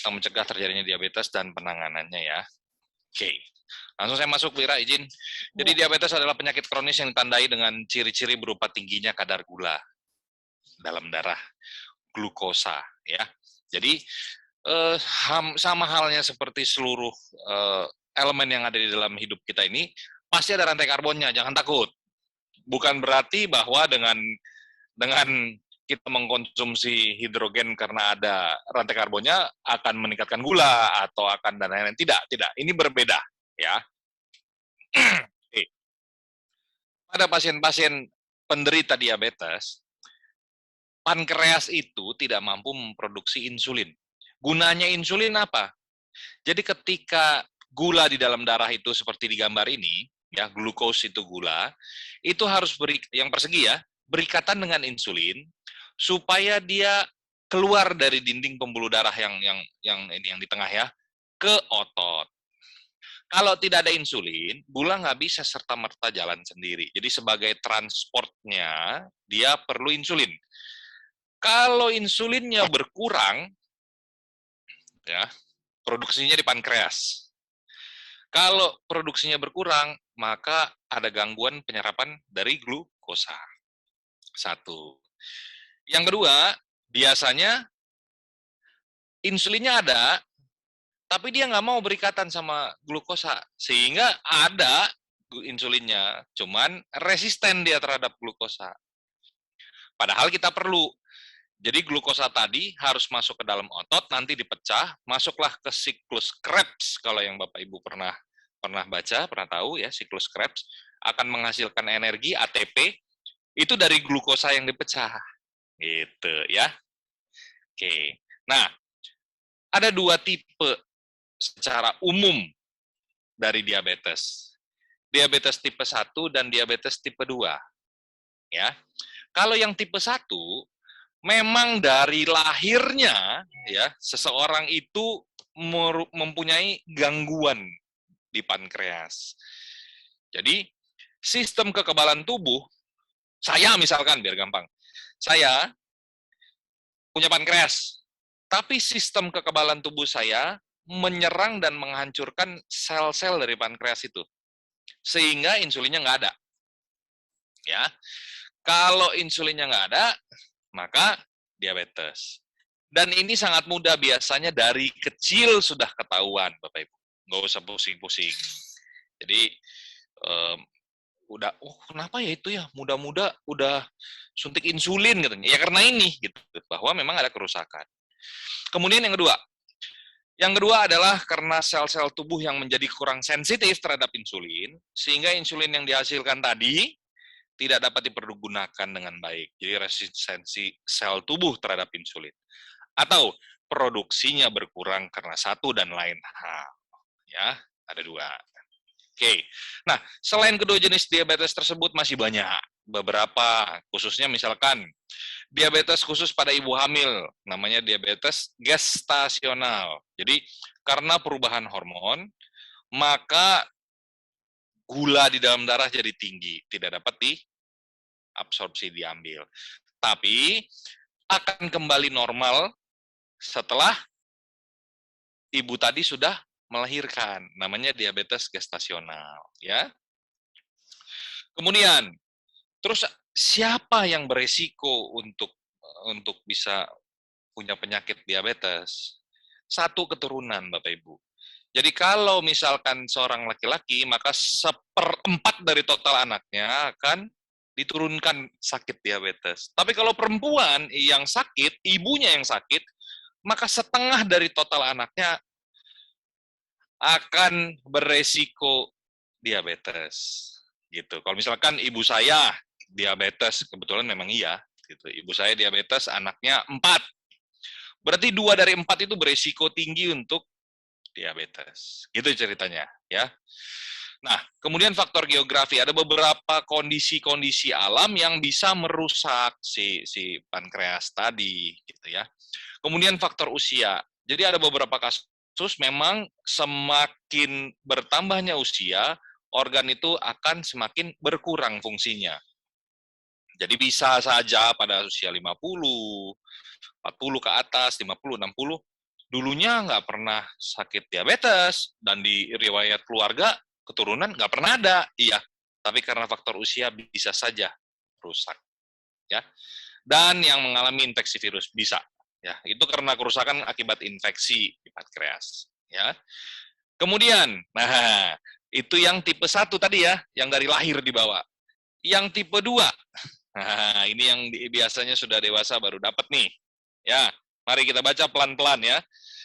tentang mencegah terjadinya diabetes dan penanganannya ya. Oke, langsung saya masuk, Wira, izin. Jadi diabetes adalah penyakit kronis yang ditandai dengan ciri-ciri berupa tingginya kadar gula dalam darah, glukosa, ya. Jadi sama halnya seperti seluruh elemen yang ada di dalam hidup kita ini, pasti ada rantai karbonnya, jangan takut. Bukan berarti bahwa dengan kita mengkonsumsi hidrogen karena ada rantai karbonnya akan meningkatkan gula atau akan dan lain-lain. Tidak. Ini berbeda, ya. Pada pasien-pasien penderita diabetes, pankreas itu tidak mampu memproduksi insulin. Gunanya insulin apa? Jadi ketika gula di dalam darah itu seperti di gambar ini, ya, glukos itu gula, itu harus yang persegi ya, berikatan dengan insulin supaya dia keluar dari dinding pembuluh darah yang di tengah ya, ke otot. Kalau tidak ada insulin, gula nggak bisa serta-merta jalan sendiri. Jadi sebagai transportnya, dia perlu insulin. Kalau insulinnya berkurang, ya, produksinya di pankreas. Kalau produksinya berkurang, maka ada gangguan penyerapan dari glukosa. Satu. Yang kedua, biasanya insulinnya ada, tapi dia nggak mau berikatan sama glukosa. Sehingga ada insulinnya, cuman resisten dia terhadap glukosa. Padahal kita perlu. Jadi glukosa tadi harus masuk ke dalam otot, nanti dipecah, masuklah ke siklus Krebs. Kalau yang Bapak Ibu pernah baca, pernah tahu ya, siklus Krebs akan menghasilkan energi ATP itu dari glukosa yang dipecah. Gitu ya. Oke. Nah, ada dua tipe secara umum dari diabetes. Diabetes tipe 1 dan diabetes tipe 2. Ya. Kalau yang tipe 1 memang dari lahirnya ya seseorang itu mempunyai gangguan di pankreas. Jadi sistem kekebalan tubuh, saya misalkan biar gampang, saya punya pankreas, tapi sistem kekebalan tubuh saya menyerang dan menghancurkan sel-sel dari pankreas itu, sehingga insulinnya nggak ada. Ya, kalau insulinnya nggak ada, maka diabetes. Dan ini sangat mudah, biasanya dari kecil sudah ketahuan, Bapak Ibu. Nggak usah pusing-pusing. Jadi, udah, oh kenapa ya itu ya, muda-muda udah suntik insulin, katanya. Ya karena ini, gitu. Bahwa memang ada kerusakan. Kemudian yang kedua adalah karena sel-sel tubuh yang menjadi kurang sensitif terhadap insulin, sehingga insulin yang dihasilkan tadi tidak dapat dipergunakan dengan baik. Jadi resistensi sel tubuh terhadap insulin. Atau produksinya berkurang karena satu dan lain hal. Ya, ada dua. Oke. Nah, selain kedua jenis diabetes tersebut masih banyak. Beberapa, khususnya misalkan diabetes khusus pada ibu hamil, namanya diabetes gestasional. Jadi, karena perubahan hormon, maka gula di dalam darah jadi tinggi, tidak dapat diabsorpsi, diambil. Tapi akan kembali normal setelah ibu tadi sudah melahirkan, namanya diabetes gestasional, ya. Kemudian, terus siapa yang beresiko untuk bisa punya penyakit diabetes? Satu, keturunan, Bapak Ibu. Jadi kalau misalkan seorang laki-laki, maka 1/4 dari total anaknya akan diturunkan sakit diabetes. Tapi kalau perempuan yang sakit, ibunya yang sakit, maka setengah dari total anaknya akan beresiko diabetes. Gitu. Kalau misalkan ibu saya diabetes, kebetulan memang iya, gitu. Ibu saya diabetes, anaknya 4. Berarti 2 dari 4 itu beresiko tinggi untuk diabetes. Gitu ceritanya, ya. Nah, kemudian faktor geografi, ada beberapa kondisi-kondisi alam yang bisa merusak si pankreas tadi, gitu ya. Kemudian faktor usia. Jadi ada beberapa kasus memang semakin bertambahnya usia, organ itu akan semakin berkurang fungsinya. Jadi bisa saja pada usia 50, 40 ke atas, 50, 60, dulunya nggak pernah sakit diabetes, dan di riwayat keluarga, keturunan nggak pernah ada. Iya, tapi karena faktor usia bisa saja rusak. Ya. Dan yang mengalami infeksi virus bisa. Ya, itu karena kerusakan akibat infeksi di pankreas. Ya. Kemudian, nah, itu yang tipe 1 tadi ya, yang dari lahir dibawa. Yang tipe 2, nah, ini yang biasanya sudah dewasa baru dapat nih. Ya, mari kita baca pelan-pelan ya.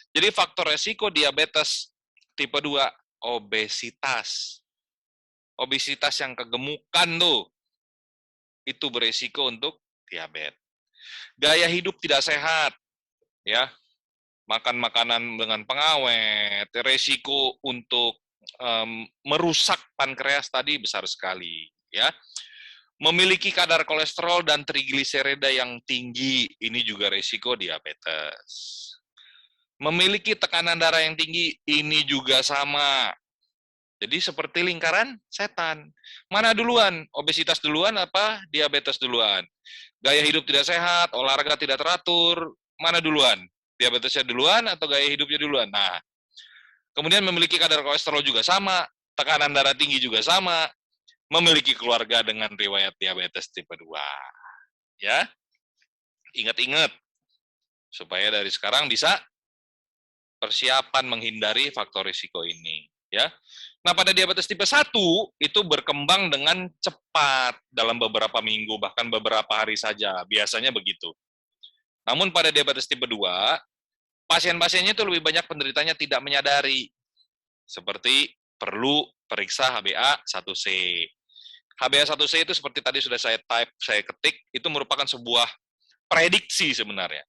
Jadi faktor resiko diabetes tipe 2, obesitas. Obesitas yang kegemukan tuh, itu beresiko untuk diabetes. Gaya hidup tidak sehat, ya, makan makanan dengan pengawet, resiko untuk merusak pankreas tadi besar sekali, ya. Memiliki kadar kolesterol dan trigliserida yang tinggi, ini juga resiko diabetes. Memiliki tekanan darah yang tinggi, ini juga sama. Jadi seperti lingkaran setan. Mana duluan? Obesitas duluan apa diabetes duluan? Gaya hidup tidak sehat, olahraga tidak teratur, mana duluan? Diabetesnya duluan atau gaya hidupnya duluan? Nah, kemudian memiliki kadar kolesterol juga sama, tekanan darah tinggi juga sama, memiliki keluarga dengan riwayat diabetes tipe 2. Ya, ingat-ingat, supaya dari sekarang bisa persiapan menghindari faktor risiko ini. Ya. Nah, pada diabetes tipe 1 itu berkembang dengan cepat dalam beberapa minggu, bahkan beberapa hari saja. Biasanya begitu. Namun pada diabetes tipe 2, pasien-pasiennya itu lebih banyak penderitanya tidak menyadari. Seperti perlu periksa HbA1c. HbA1c itu seperti tadi sudah saya ketik, itu merupakan sebuah prediksi sebenarnya.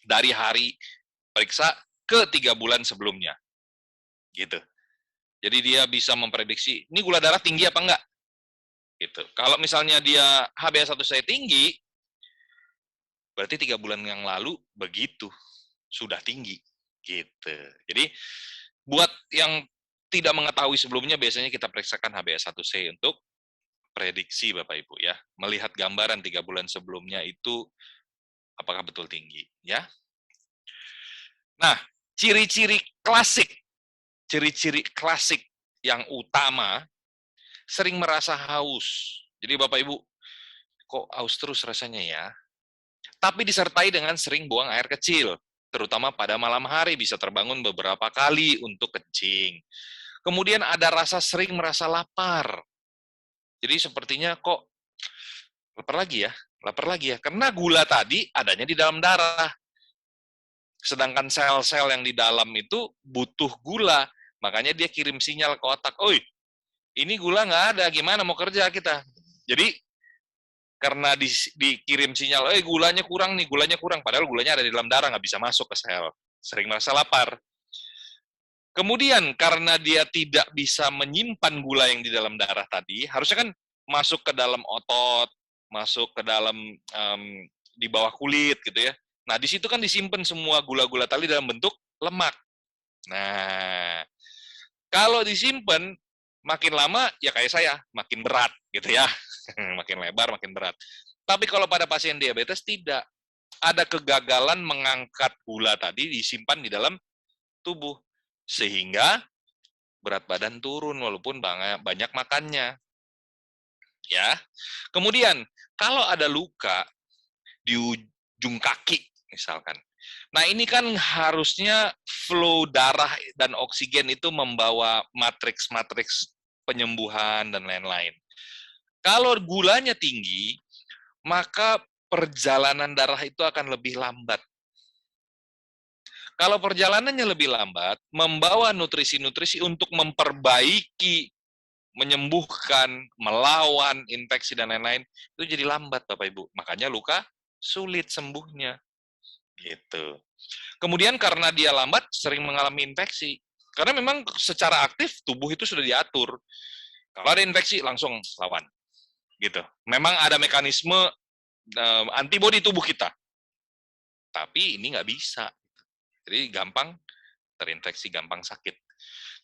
Dari hari periksa ke 3 bulan sebelumnya. Gitu. Jadi dia bisa memprediksi, ini gula darah tinggi apa enggak? Gitu. Kalau misalnya dia HbA1c tinggi, berarti 3 bulan yang lalu begitu, sudah tinggi. Gitu. Jadi, buat yang tidak mengetahui sebelumnya, biasanya kita periksakan HbA1c untuk prediksi Bapak Ibu ya. Melihat gambaran 3 bulan sebelumnya itu apakah betul tinggi. Ya. Nah, ciri-ciri klasik yang utama, sering merasa haus. Jadi Bapak Ibu, kok haus terus rasanya ya? Tapi disertai dengan sering buang air kecil, terutama pada malam hari, bisa terbangun beberapa kali untuk kencing. Kemudian ada rasa sering merasa lapar. Jadi sepertinya kok lapar lagi ya, karena gula tadi adanya di dalam darah. Sedangkan sel-sel yang di dalam itu butuh gula, makanya dia kirim sinyal ke otak, oi, ini gula nggak ada, gimana mau kerja kita? Jadi, karena dikirim sinyal, gulanya kurang nih, gulanya kurang, padahal gulanya ada di dalam darah, nggak bisa masuk ke sel. Sering merasa lapar. Kemudian, karena dia tidak bisa menyimpan gula yang di dalam darah tadi, harusnya kan masuk ke dalam otot, masuk ke dalam di bawah kulit gitu ya. Nah, di situ kan disimpan semua gula-gula tadi dalam bentuk lemak. Nah, kalau disimpan, makin lama ya kayak saya, makin berat gitu ya. Makin lebar, makin berat. Tapi kalau pada pasien diabetes tidak. Ada kegagalan mengangkat gula tadi disimpan di dalam tubuh. Sehingga berat badan turun walaupun banyak makannya. Ya. Kemudian, kalau ada luka di ujung kaki misalkan. Nah, ini kan harusnya flow darah dan oksigen itu membawa matriks-matriks penyembuhan dan lain-lain. Kalau gulanya tinggi, maka perjalanan darah itu akan lebih lambat. Kalau perjalanannya lebih lambat, membawa nutrisi-nutrisi untuk memperbaiki, menyembuhkan, melawan infeksi dan lain-lain, itu jadi lambat Bapak Ibu. Makanya luka sulit sembuhnya. Gitu. Kemudian karena dia lambat, sering mengalami infeksi. Karena memang secara aktif tubuh itu sudah diatur. Kalau ada infeksi langsung lawan. Gitu. Memang ada mekanisme antibodi tubuh kita. Tapi ini nggak bisa. Jadi gampang terinfeksi, gampang sakit.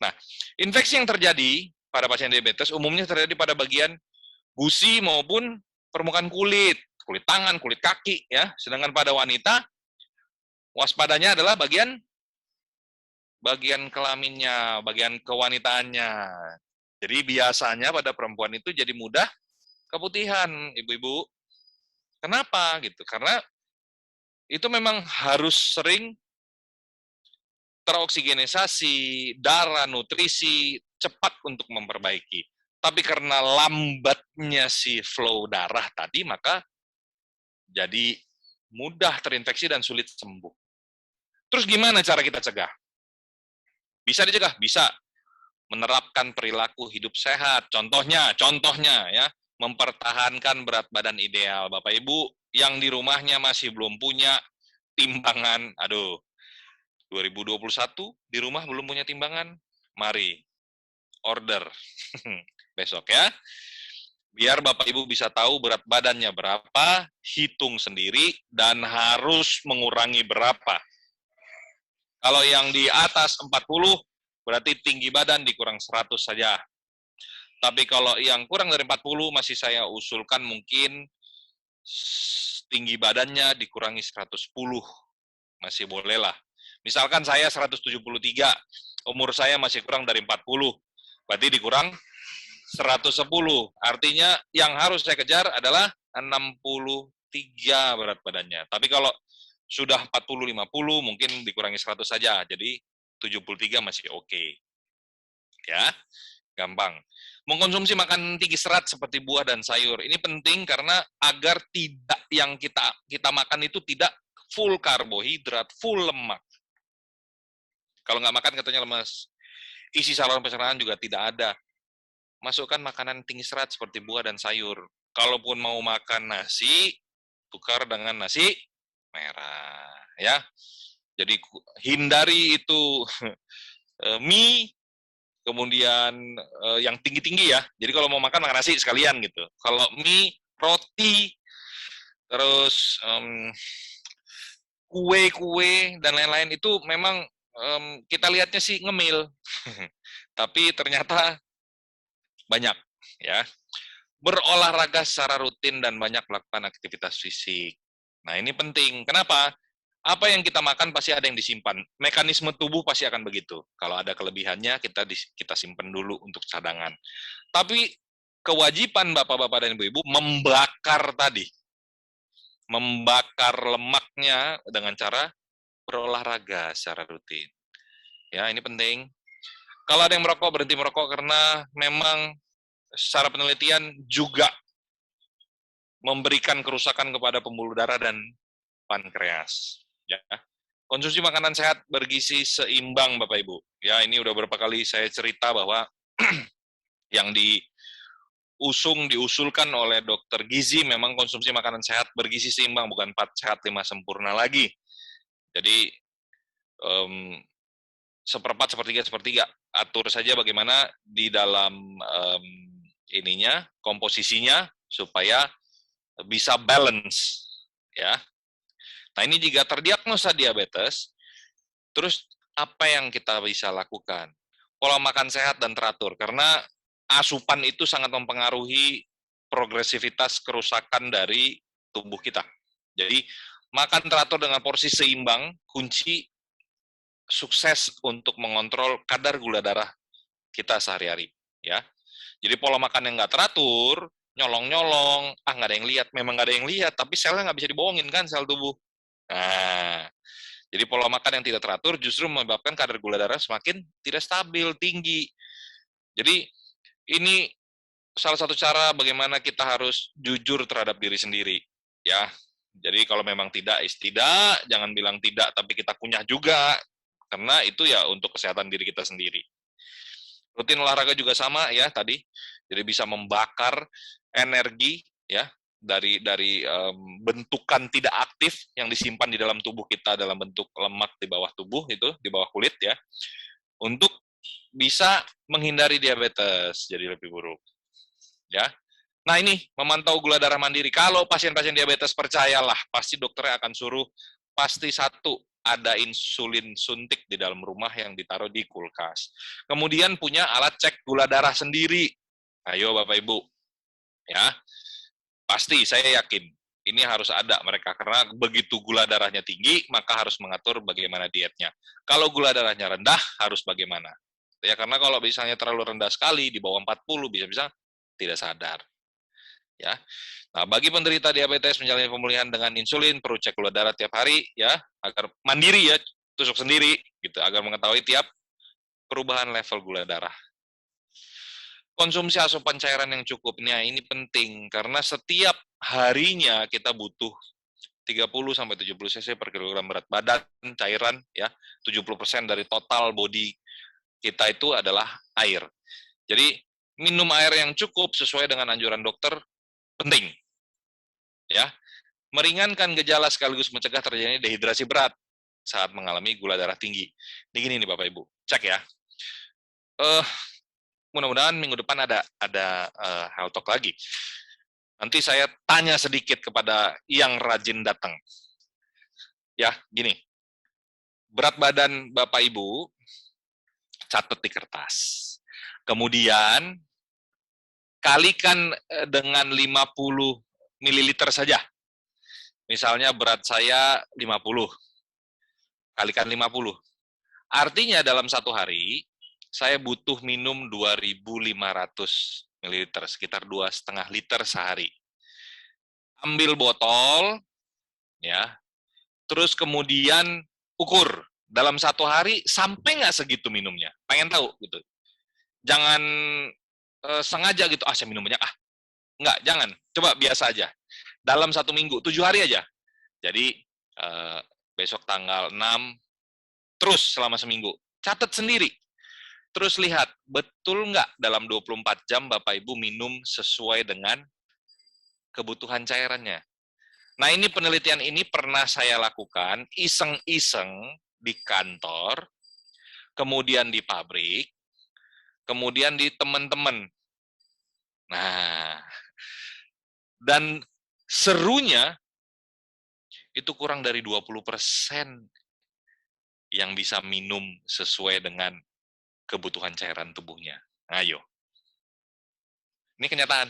Nah, infeksi yang terjadi pada pasien diabetes umumnya terjadi pada bagian gusi maupun permukaan kulit tangan, kulit kaki ya. Sedangkan pada wanita waspadanya adalah bagian bagian kelaminnya, bagian kewanitaannya. Jadi biasanya pada perempuan itu jadi mudah keputihan, ibu-ibu. Kenapa gitu? Karena itu memang harus sering teroksigenisasi, darah, nutrisi, cepat untuk memperbaiki. Tapi karena lambatnya si flow darah tadi, maka jadi mudah terinfeksi dan sulit sembuh. Terus gimana cara kita cegah? Bisa dicegah? Bisa. Menerapkan perilaku hidup sehat. Contohnya ya, mempertahankan berat badan ideal. Bapak Ibu yang di rumahnya masih belum punya timbangan, 2021 di rumah belum punya timbangan, mari order besok ya. Biar Bapak Ibu bisa tahu berat badannya berapa, hitung sendiri, dan harus mengurangi berapa. Kalau yang di atas 40, berarti tinggi badan dikurang 100 saja. Tapi kalau yang kurang dari 40, masih saya usulkan mungkin tinggi badannya dikurangi 110. Masih boleh lah. Misalkan saya 173, umur saya masih kurang dari 40, berarti dikurang 110. Artinya yang harus saya kejar adalah 63 berat badannya. Tapi kalau sudah 40-50, mungkin dikurangi 100 saja. Jadi 73 masih oke. Ya, gampang. Mengkonsumsi makanan tinggi serat seperti buah dan sayur. Ini penting karena agar tidak yang kita makan itu tidak full karbohidrat, full lemak. Kalau nggak makan katanya lemas. Isi saluran pencernaan juga tidak ada. Masukkan makanan tinggi serat seperti buah dan sayur. Kalaupun mau makan nasi, tukar dengan nasi merah, ya. Jadi hindari itu mie, kemudian yang tinggi-tinggi ya. Jadi kalau mau makan nasi sekalian gitu. Kalau mie, roti, terus kue-kue dan lain-lain itu memang kita lihatnya sih ngemil, tapi ternyata banyak ya. Berolahraga secara rutin dan banyak melakukan aktivitas fisik. Nah, ini penting. Kenapa? Apa yang kita makan pasti ada yang disimpan. Mekanisme tubuh pasti akan begitu. Kalau ada kelebihannya, kita simpan dulu untuk cadangan. Tapi kewajiban bapak-bapak dan ibu-ibu membakar tadi. Membakar lemaknya dengan cara berolahraga secara rutin. Ya, ini penting. Kalau ada yang merokok, berhenti merokok karena memang secara penelitian juga memberikan kerusakan kepada pembuluh darah dan pankreas. Ya. Konsumsi makanan sehat bergizi seimbang, Bapak Ibu. Ya, ini udah berapa kali saya cerita bahwa yang diusulkan oleh dokter gizi memang konsumsi makanan sehat bergizi seimbang, bukan 4 sehat 5 sempurna lagi. Jadi seperempat, sepertiga, sepertiga. Atur saja bagaimana di dalam komposisinya supaya bisa balance, ya. Nah, ini jika terdiagnosa diabetes, terus apa yang kita bisa lakukan? Pola makan sehat dan teratur, karena asupan itu sangat mempengaruhi progresivitas kerusakan dari tubuh kita. Jadi, makan teratur dengan porsi seimbang, kunci sukses untuk mengontrol kadar gula darah kita sehari-hari, ya. Jadi pola makan yang nggak teratur, nyolong-nyolong, nggak ada yang lihat, memang nggak ada yang lihat, tapi selnya nggak bisa dibohongin kan, sel tubuh. Nah, jadi pola makan yang tidak teratur justru menyebabkan kadar gula darah semakin tidak stabil, tinggi. Jadi ini salah satu cara bagaimana kita harus jujur terhadap diri sendiri, ya. Jadi kalau memang tidak, tidak, jangan bilang tidak, tapi kita kunyah juga, karena itu ya untuk kesehatan diri kita sendiri. Rutin olahraga juga sama ya tadi, jadi bisa membakar energi ya dari bentukan tidak aktif yang disimpan di dalam tubuh kita dalam bentuk lemak di bawah tubuh itu, di bawah kulit ya, untuk bisa menghindari diabetes jadi lebih buruk ya. Nah, ini memantau gula darah mandiri. Kalau pasien-pasien diabetes, percayalah pasti dokternya akan suruh pasti satu, ada insulin suntik di dalam rumah yang ditaruh di kulkas. Kemudian punya alat cek gula darah sendiri. Ayo Bapak Ibu, ya, pasti saya yakin. Ini harus ada mereka, karena begitu gula darahnya tinggi, maka harus mengatur bagaimana dietnya. Kalau gula darahnya rendah, harus bagaimana? Ya, karena kalau misalnya terlalu rendah sekali, di bawah 40, bisa-bisa tidak sadar. Ya. Nah, bagi penderita diabetes menjalani pemulihan dengan insulin, perlu cek gula darah tiap hari, ya, agar mandiri ya, tusuk sendiri, gitu, agar mengetahui tiap perubahan level gula darah. Konsumsi asupan cairan yang cukupnya ini penting, karena setiap harinya kita butuh 30-70 cc per kilogram berat badan cairan, ya. 70% dari total body kita itu adalah air. Jadi minum air yang cukup sesuai dengan anjuran dokter penting, ya. Meringankan gejala sekaligus mencegah terjadinya dehidrasi berat saat mengalami gula darah tinggi. Ini gini nih Bapak Ibu, cek ya. Mudah-mudahan minggu depan ada health talk lagi. Nanti saya tanya sedikit kepada yang rajin datang. Ya, gini. Berat badan Bapak Ibu, catat di kertas. Kemudian, kalikan dengan 50 ml saja. Misalnya berat saya 50, kalikan 50. Artinya dalam satu hari, saya butuh minum 2.500 ml, sekitar 2,5 liter sehari. Ambil botol, ya, terus kemudian ukur dalam satu hari sampai nggak segitu minumnya. Pengen tahu gitu. Jangan sengaja gitu, saya minum banyak, nggak, jangan. Coba biasa aja. Dalam 1 minggu, 7 hari aja. Jadi besok tanggal 6, terus selama seminggu. Catat sendiri. Terus lihat, betul nggak dalam 24 jam Bapak Ibu minum sesuai dengan kebutuhan cairannya. Nah, ini penelitian ini pernah saya lakukan iseng-iseng di kantor, kemudian di pabrik, kemudian di teman-teman. Nah, dan serunya itu kurang dari 20% yang bisa minum sesuai dengan kebutuhan cairan tubuhnya. Ayo. Ini kenyataan.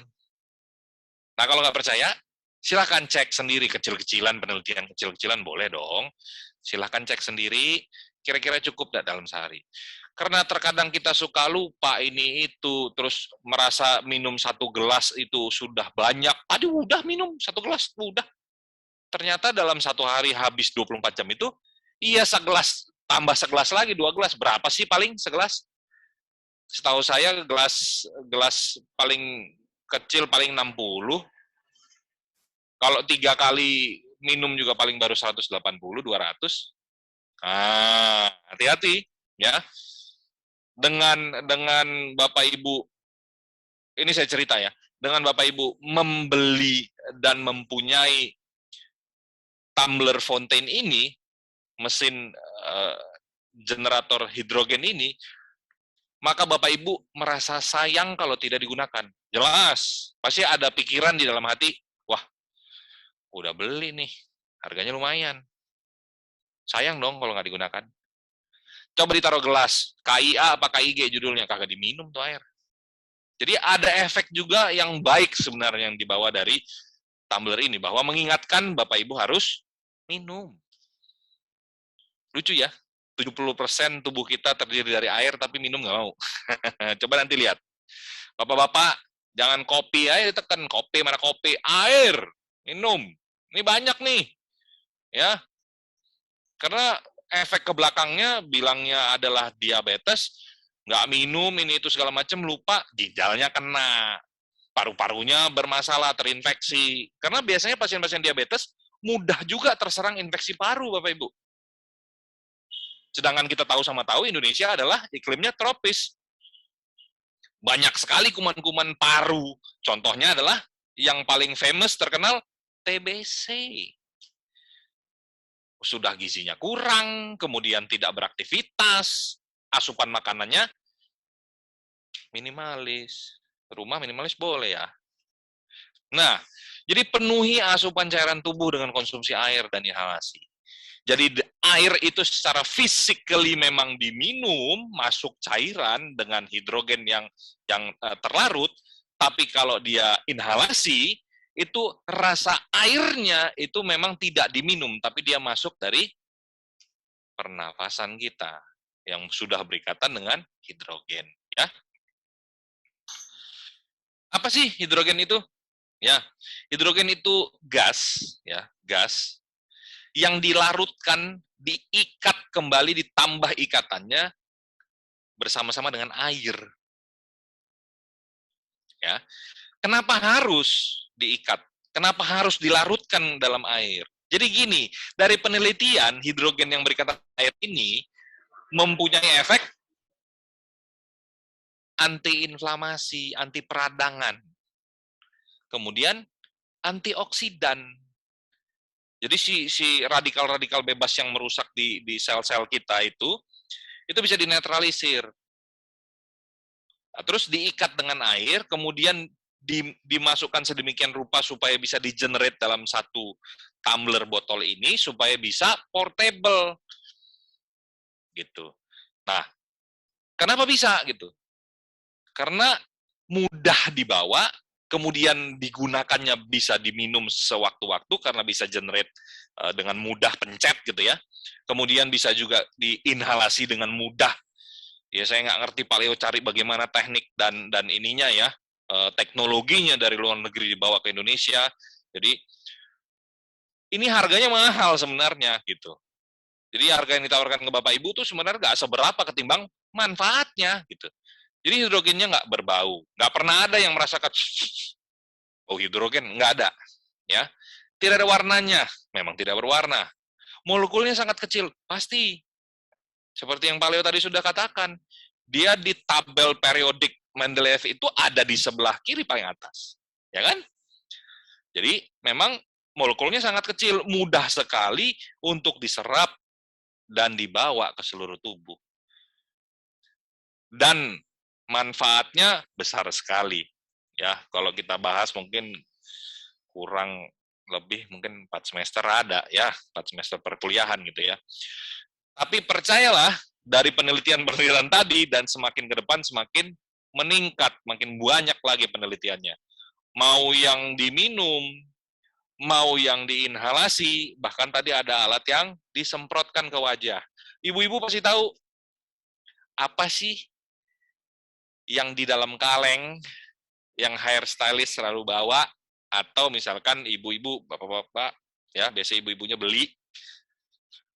Nah, kalau nggak percaya, silahkan cek sendiri kecil-kecilan, penelitian kecil-kecilan boleh dong. Silahkan cek sendiri, kira-kira cukup nggak dalam sehari. Karena terkadang kita suka lupa ini itu, terus merasa minum 1 gelas itu sudah banyak. Aduh, udah minum 1 gelas, udah. Ternyata dalam satu hari habis 24 jam itu, iya segelas, tambah segelas lagi, 2 gelas. Berapa sih paling segelas? Setahu saya gelas paling kecil paling 60. Kalau 3 kali minum juga paling baru 180, 200. Hati-hati ya. Dengan Bapak Ibu, ini saya cerita ya, dengan Bapak Ibu membeli dan mempunyai tumbler fountain ini, mesin generator hidrogen ini, maka Bapak Ibu merasa sayang kalau tidak digunakan. Jelas, pasti ada pikiran di dalam hati, wah, udah beli nih, harganya lumayan. Sayang dong kalau nggak digunakan. Coba ditaruh gelas, KIA apa KIG judulnya, kagak diminum tuh air. Jadi ada efek juga yang baik sebenarnya yang dibawa dari tumbler ini, bahwa mengingatkan Bapak Ibu harus minum. Lucu ya, 70% tubuh kita terdiri dari air, tapi minum nggak mau. Coba nanti lihat. Bapak-bapak, jangan kopi aja ditekan. Kopi, mana kopi? Air, minum. Ini banyak nih. Ya, karena efek ke belakangnya bilangnya adalah diabetes, nggak minum, ini itu segala macam, lupa, ginjalnya kena. Paru-parunya bermasalah, terinfeksi. Karena biasanya pasien-pasien diabetes mudah juga terserang infeksi paru, Bapak-Ibu. Sedangkan kita tahu sama tahu Indonesia adalah iklimnya tropis. Banyak sekali kuman-kuman paru. Contohnya adalah yang paling famous terkenal TBC. Sudah gizinya kurang, kemudian tidak beraktivitas, asupan makanannya minimalis. Rumah minimalis boleh ya. Nah, jadi penuhi asupan cairan tubuh dengan konsumsi air dan inhalasi. Jadi air itu secara physically memang diminum, masuk cairan dengan hidrogen yang terlarut, tapi kalau dia inhalasi, itu rasa airnya itu memang tidak diminum, tapi dia masuk dari pernafasan kita yang sudah berikatan dengan hidrogen. Ya, apa sih hidrogen itu? Ya, hidrogen itu gas, ya, gas yang dilarutkan, diikat kembali, ditambah ikatannya bersama-sama dengan air. Ya, kenapa harus diikat? Kenapa harus dilarutkan dalam air? Jadi gini, dari penelitian hidrogen yang berikatan air ini mempunyai efek anti-inflamasi, anti peradangan, kemudian antioksidan. Jadi si radikal-radikal bebas yang merusak di sel-sel kita itu bisa dinetralisir. Nah, terus diikat dengan air, kemudian dimasukkan sedemikian rupa supaya bisa di-generate dalam satu tumbler botol ini supaya bisa portable. Gitu. Nah, kenapa bisa gitu? Karena mudah dibawa, kemudian digunakannya bisa diminum sewaktu-waktu karena bisa generate dengan mudah pencet gitu ya. Kemudian bisa juga diinhalasi dengan mudah. Ya saya nggak ngerti Paleo cari bagaimana teknik dan ininya ya, teknologinya dari luar negeri dibawa ke Indonesia. Jadi ini harganya mahal sebenarnya gitu. Jadi harga yang ditawarkan ke Bapak Ibu tuh sebenarnya nggak seberapa ketimbang manfaatnya gitu. Jadi hidrogennya nggak berbau, nggak pernah ada yang merasakan oh hidrogen, nggak ada, ya. Tidak ada warnanya, memang tidak berwarna. Molekulnya sangat kecil, pasti. Seperti yang Paleo tadi sudah katakan, dia di tabel periodik Mendeleev itu ada di sebelah kiri paling atas, ya kan? Jadi memang molekulnya sangat kecil, mudah sekali untuk diserap dan dibawa ke seluruh tubuh. Dan manfaatnya besar sekali. Ya, kalau kita bahas mungkin kurang lebih mungkin 4 semester ada ya, 4 semester perkuliahan gitu ya. Tapi percayalah, dari penelitian-penelitian tadi dan semakin ke depan semakin meningkat, makin banyak lagi penelitiannya. Mau yang diminum, mau yang diinhalasi, bahkan tadi ada alat yang disemprotkan ke wajah. Ibu-ibu pasti tahu apa sih yang di dalam kaleng yang hair stylist selalu bawa, atau misalkan ibu-ibu, bapak-bapak, ya biasa ibu-ibunya beli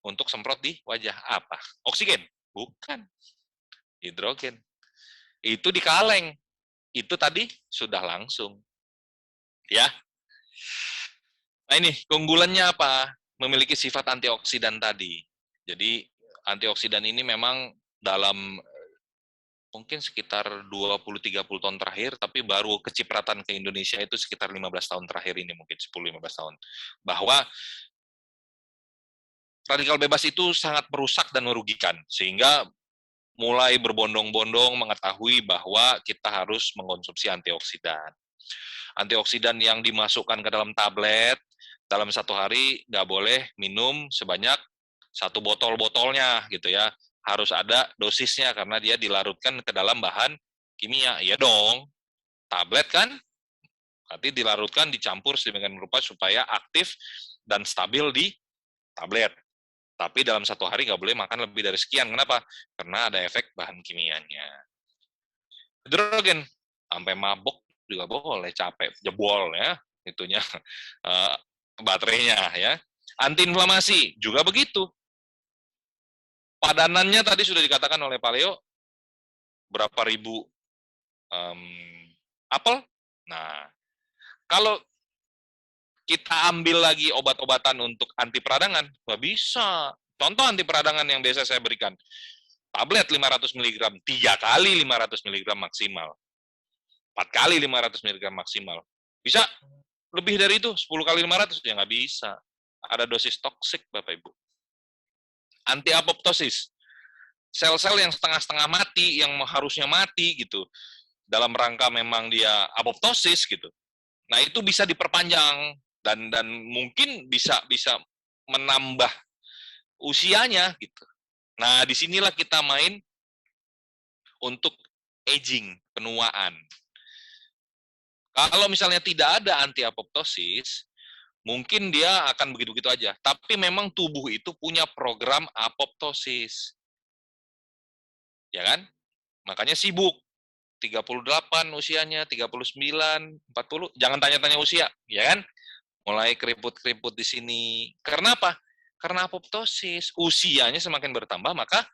untuk semprot di wajah. Apa? Oksigen? Bukan. Hidrogen. Itu di kaleng. Itu tadi sudah langsung. Ya. Nah ini, keunggulannya apa? Memiliki sifat antioksidan tadi. Jadi, antioksidan ini memang dalam mungkin sekitar 20-30 tahun terakhir, tapi baru kecipratan ke Indonesia itu sekitar 15 tahun terakhir ini, mungkin 10-15 tahun. Bahwa radikal bebas itu sangat merusak dan merugikan, sehingga mulai berbondong-bondong mengetahui bahwa kita harus mengkonsumsi antioksidan. Antioksidan yang dimasukkan ke dalam tablet, dalam satu hari nggak boleh minum sebanyak 1 botol-botolnya gitu ya. Harus ada dosisnya karena dia dilarutkan ke dalam bahan kimia. Ya dong, tablet kan, nanti dilarutkan, dicampur sedemikian rupa supaya aktif dan stabil di tablet. Tapi dalam satu hari nggak boleh makan lebih dari sekian. Kenapa? Karena ada efek bahan kimianya. Hidrogen, sampai mabok juga boleh, capek, jebol ya, itunya, baterainya ya. Antiinflamasi, juga begitu. Padanannya tadi sudah dikatakan oleh Paleo, berapa ribu apel. Nah, kalau kita ambil lagi obat-obatan untuk anti peradangan, nggak bisa. Contoh anti peradangan yang biasa saya berikan, tablet 500 mg, 3 kali 500 mg maksimal. 4 kali 500 mg maksimal. Bisa lebih dari itu, 10 kali 500, ya nggak bisa. Ada dosis toksik, Bapak Ibu. Anti-apoptosis, sel-sel yang setengah-setengah mati, yang harusnya mati gitu, dalam rangka memang dia apoptosis gitu. Nah itu bisa diperpanjang dan mungkin bisa menambah usianya gitu. Nah disinilah kita main untuk aging, penuaan. Kalau misalnya tidak ada anti-apoptosis, mungkin dia akan begitu-begitu aja. Tapi memang tubuh itu punya program apoptosis. Ya kan? Makanya sibuk. 38 usianya, 39, 40, jangan tanya-tanya usia, ya kan? Mulai keriput-keriput di sini. Karena apa? Karena apoptosis. Usianya semakin bertambah, maka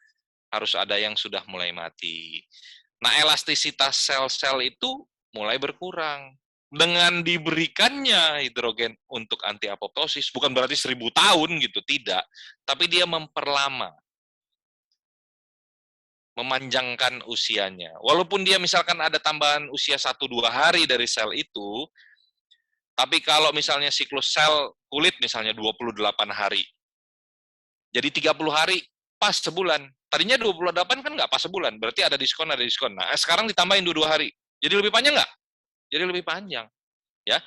harus ada yang sudah mulai mati. Nah, elastisitas sel-sel itu mulai berkurang. Dengan diberikannya hidrogen untuk anti apoptosis, bukan berarti 1000 tahun gitu, tidak. Tapi dia memperlama, memanjangkan usianya. Walaupun dia misalkan ada tambahan usia 1-2 hari dari sel itu, tapi kalau misalnya siklus sel kulit misalnya 28 hari, jadi 30 hari pas sebulan. Tadinya 28 kan nggak pas sebulan, berarti ada diskon, ada diskon. Nah, sekarang ditambahin 2 hari. Jadi lebih panjang nggak? Jadi lebih panjang. Ya.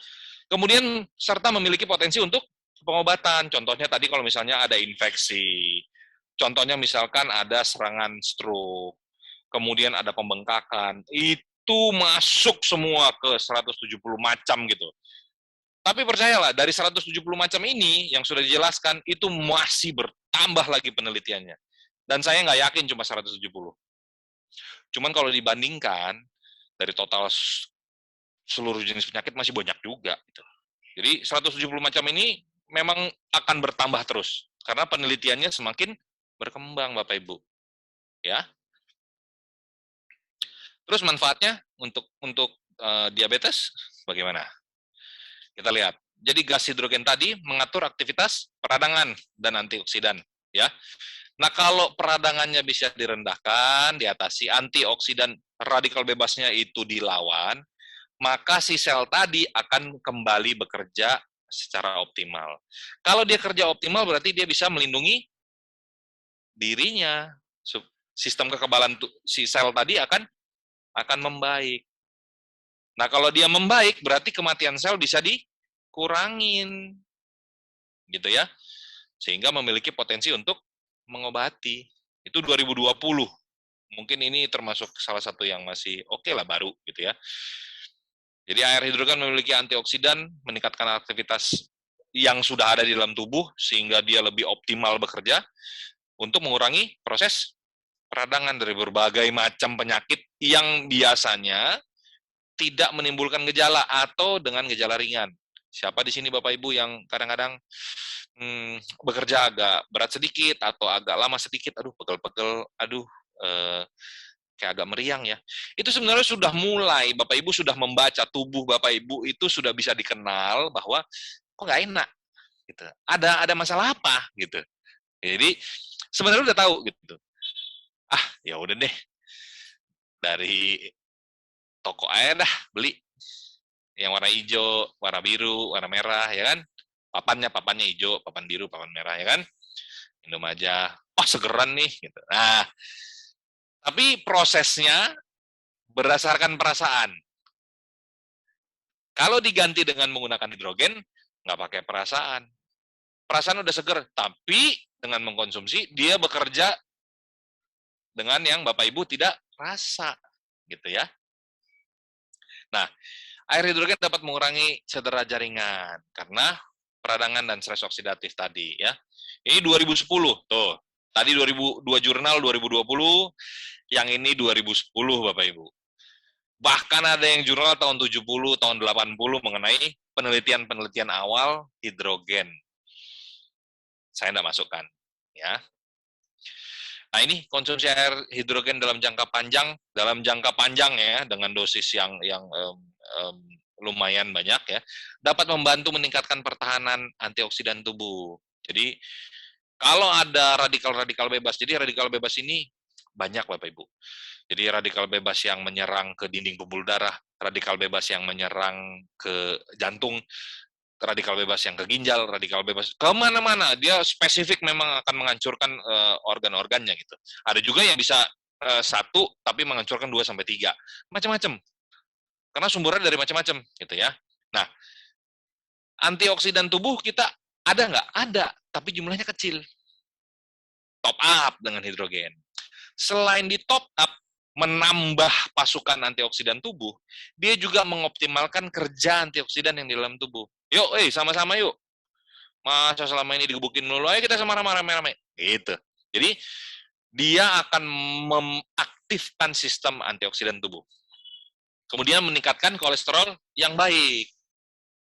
Kemudian serta memiliki potensi untuk pengobatan. Contohnya tadi kalau misalnya ada infeksi, contohnya misalkan ada serangan stroke, kemudian ada pembengkakan, itu masuk semua ke 170 macam gitu. Tapi percayalah, dari 170 macam ini yang sudah dijelaskan, itu masih bertambah lagi penelitiannya. Dan saya nggak yakin cuma 170. Cuman kalau dibandingkan, dari total seluruh jenis penyakit masih banyak juga. Gitu. Jadi 170 macam ini memang akan bertambah terus. Karena penelitiannya semakin berkembang, Bapak Ibu. Ya. Terus manfaatnya untuk diabetes bagaimana? Kita lihat. Jadi gas hidrogen tadi mengatur aktivitas peradangan dan antioksidan, ya. Nah, kalau peradangannya bisa direndahkan, diatasi, antioksidan radikal bebasnya itu dilawan, maka si sel tadi akan kembali bekerja secara optimal. Kalau dia kerja optimal berarti dia bisa melindungi dirinya. Sistem kekebalan si sel tadi akan membaik. Nah, kalau dia membaik berarti kematian sel bisa dikurangin. Gitu ya. Sehingga memiliki potensi untuk mengobati. Itu 2020. Mungkin ini termasuk salah satu yang masih oke lah baru gitu ya. Jadi air hidrogen memiliki antioksidan, meningkatkan aktivitas yang sudah ada di dalam tubuh sehingga dia lebih optimal bekerja untuk mengurangi proses peradangan dari berbagai macam penyakit yang biasanya tidak menimbulkan gejala atau dengan gejala ringan. Siapa di sini Bapak Ibu yang kadang-kadang bekerja agak berat sedikit atau agak lama sedikit, aduh pegel-pegel, aduh kayak agak meriang ya. Itu sebenarnya sudah mulai, Bapak Ibu sudah membaca tubuh Bapak Ibu itu sudah bisa dikenal bahwa kok nggak enak gitu. Ada masalah apa gitu. Jadi sebenarnya udah tahu gitu. Ah, ya udah deh. Dari toko aja dah beli yang warna hijau, warna biru, warna merah ya kan. Papannya hijau, papan biru, papan merah ya kan. Minum aja. Oh, segeran nih gitu. Nah, tapi prosesnya berdasarkan perasaan. Kalau diganti dengan menggunakan hidrogen, nggak pakai perasaan. Perasaan udah seger, tapi dengan mengkonsumsi, dia bekerja dengan yang Bapak Ibu tidak rasa. Gitu ya. Nah, air hidrogen dapat mengurangi cedera jaringan karena peradangan dan stres oksidatif tadi ya. Ini 2010 tuh. Tadi 2002 jurnal 2020, yang ini 2010 Bapak Ibu. Bahkan ada yang jurnal tahun 70, tahun 80 mengenai penelitian-penelitian awal hidrogen. Saya tidak masukkan. Ya. Nah ini konsumsi air hidrogen dalam jangka panjang ya, dengan dosis yang lumayan banyak ya, dapat membantu meningkatkan pertahanan antioksidan tubuh. Jadi kalau ada radikal-radikal bebas, jadi radikal bebas ini banyak Bapak Ibu. Jadi radikal bebas yang menyerang ke dinding pembuluh darah, radikal bebas yang menyerang ke jantung, radikal bebas yang ke ginjal, radikal bebas kemana-mana. Dia spesifik memang akan menghancurkan organ-organnya gitu. Ada juga yang bisa satu tapi menghancurkan 2-3, macam-macam. Karena sumbernya dari macam-macam gitu ya. Nah, antioksidan tubuh kita ada nggak? Ada, tapi jumlahnya kecil. Top up dengan hidrogen. Selain di top up, menambah pasukan antioksidan tubuh, dia juga mengoptimalkan kerja antioksidan yang di dalam tubuh. Yuk, sama-sama yuk. Masa selama ini digebukin dulu, ayo kita sama rame-rame. Gitu. Jadi, dia akan mengaktifkan sistem antioksidan tubuh. Kemudian meningkatkan kolesterol yang baik.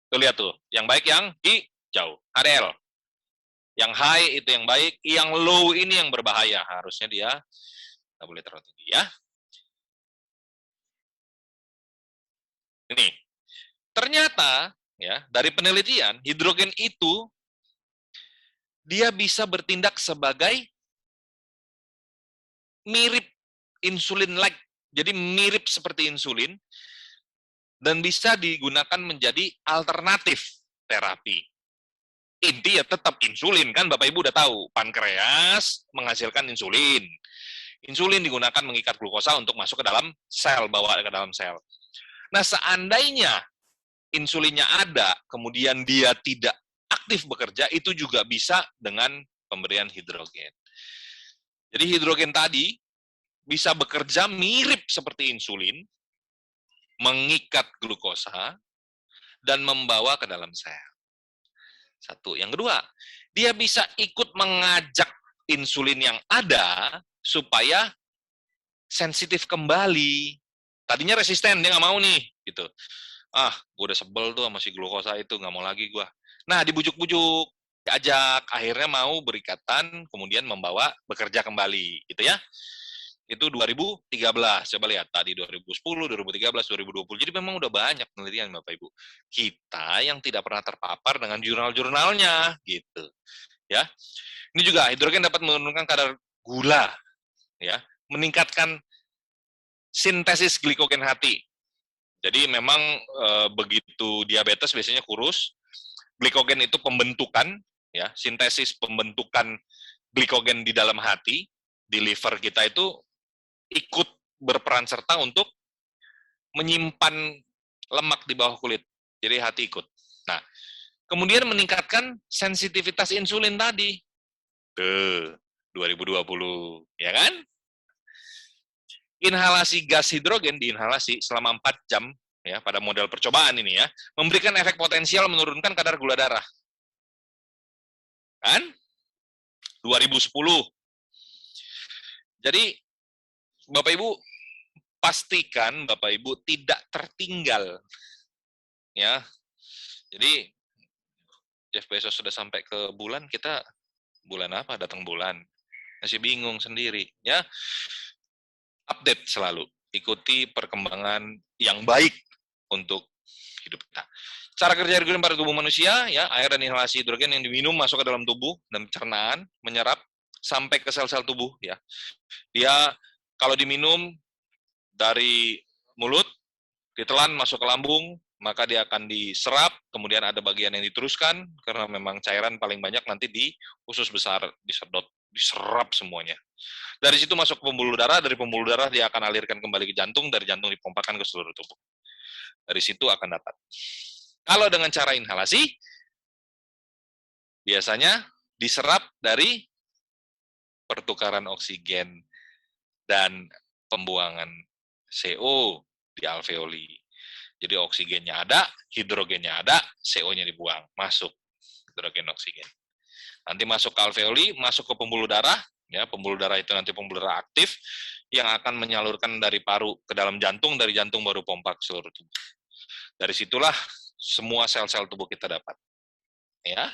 Tuh lihat tuh, yang baik yang hijau, HDL. Yang high itu yang baik, yang low ini yang berbahaya. Harusnya dia nggak boleh terlalu tinggi ya. Ini, ternyata ya dari penelitian hidrogen itu dia bisa bertindak sebagai mirip insulin-like, jadi mirip seperti insulin dan bisa digunakan menjadi alternatif terapi. Inti ya tetap insulin kan, Bapak Ibu udah tahu, pankreas menghasilkan insulin. Insulin digunakan mengikat glukosa untuk masuk ke dalam sel, bawa ke dalam sel. Nah, seandainya insulinnya ada, kemudian dia tidak aktif bekerja, itu juga bisa dengan pemberian hidrogen. Jadi hidrogen tadi bisa bekerja mirip seperti insulin, mengikat glukosa, dan membawa ke dalam sel. Satu. Yang kedua, dia bisa ikut mengajak insulin yang ada supaya sensitif kembali. Tadinya resisten, dia nggak mau nih, gitu. Gue udah sebel tuh sama si glukosa itu, nggak mau lagi gue. Nah, dibujuk-bujuk, diajak, akhirnya mau berikatan, kemudian membawa bekerja kembali, gitu ya. Itu 2013, coba lihat, tadi 2010, 2013, 2020, jadi memang udah banyak penelitian Bapak Ibu. Kita yang tidak pernah terpapar dengan jurnal-jurnalnya, gitu. Ya, ini juga hidrogen dapat menurunkan kadar gula, ya, meningkatkan sintesis glikogen hati. Jadi memang begitu diabetes biasanya kurus, glikogen itu pembentukan, ya, sintesis pembentukan glikogen di dalam hati, di liver kita itu ikut berperan serta untuk menyimpan lemak di bawah kulit. Jadi hati ikut. Nah, kemudian meningkatkan sensitivitas insulin tadi. Tuh, 2020, ya kan? Inhalasi gas hidrogen diinhalasi selama 4 jam, ya, pada model percobaan ini ya, memberikan efek potensial menurunkan kadar gula darah. Kan? 2010. Jadi, Bapak Ibu, pastikan Bapak Ibu tidak tertinggal. Ya. Jadi, Jeff Bezos sudah sampai ke bulan, kita bulan apa? Datang bulan. Masih bingung sendiri. Ya. Update selalu. Ikuti perkembangan yang baik untuk hidup kita. Cara kerja hidrogen pada tubuh manusia, ya, air dan inhalasi hidrogen yang diminum masuk ke dalam tubuh dan pencernaan, menyerap sampai ke sel-sel tubuh, ya. Dia kalau diminum dari mulut, ditelan masuk ke lambung, maka dia akan diserap, kemudian ada bagian yang diteruskan, karena memang cairan paling banyak nanti di usus besar, disedot, diserap semuanya. Dari situ masuk ke pembuluh darah, dari pembuluh darah dia akan alirkan kembali ke jantung, dari jantung dipompakan ke seluruh tubuh. Dari situ akan dapat. Kalau dengan cara inhalasi, biasanya diserap dari pertukaran oksigen dan pembuangan CO di alveoli. Jadi oksigennya ada, hidrogennya ada, CO-nya dibuang, masuk hidrogen oksigen. Nanti masuk ke alveoli, masuk ke pembuluh darah, ya, pembuluh darah itu nanti pembuluh darah aktif yang akan menyalurkan dari paru ke dalam jantung, dari jantung baru pompa ke seluruh tubuh. Dari situlah semua sel-sel tubuh kita dapat. Ya.